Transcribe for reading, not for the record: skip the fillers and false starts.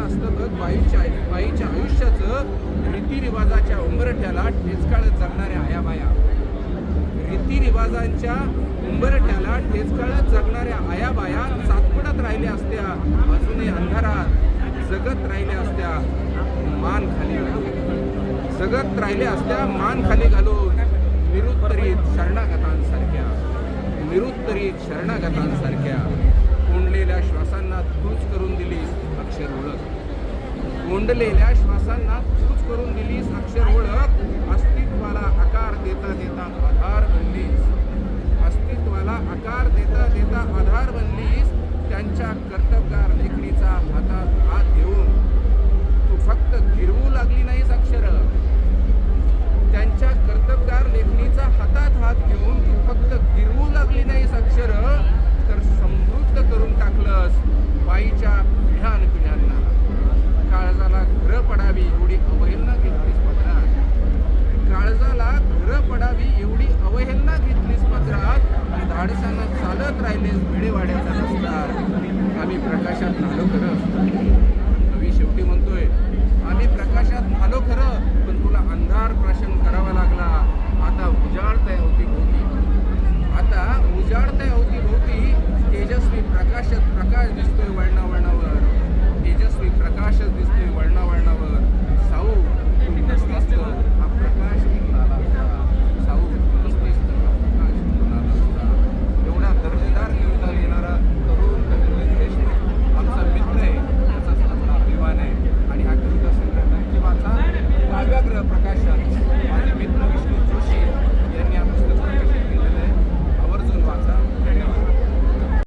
असतं बघ बाईच्या आयुष्याचं रीतिरिवाजाच्या उंबरठ्याला ठेचकाळत जगणाऱ्या आयाबाया, रीतिरिवाजांच्या उंबरठ्याला ठेचकाळत जगणाऱ्या आयाबाया सातपुडात राहिल्या असत्या, अजूनही अंधारात जगत राहिल्या असत्या मान खाली घालून, जगत राहिल्या असत्या मान खाली घालून, निरुत्तरित शरणागतांसारख्या कोंडलेल्या श्वासांना तूच करून दिलीस अक्षर ओळख, कोंडलेल्या श्वासांना तूच करून दिलीस अक्षर ओळख, अस्तित्वाला आकार देता देता आधार बनलीस, अस्तित्वाला आकार देता देता आधार बनलीस, त्यांच्या कर्तबगार लेखणीचा हातात हात घेऊन तू फक्त गिरवू लागली नाहीस अक्षर, त्यांच्या कर्तबगार लेखणीचा हातात हात घेऊन तू फक्त गिरवू लागली नाहीस अक्षर, तर समृद्ध करून टाकलंस बाईच्या पिढ्यानपिढ्यांना. काळजाला घरं पडावी एवढी अवहेलना घेतलीस पदरात, काळजाला घरं पडावी एवढी अवहेलना घेतलीस पदरात, धाडसानं चालत राहिलेस भिडेवाड्याचा रस्ता. आम्ही प्रकाशात आलो खरं,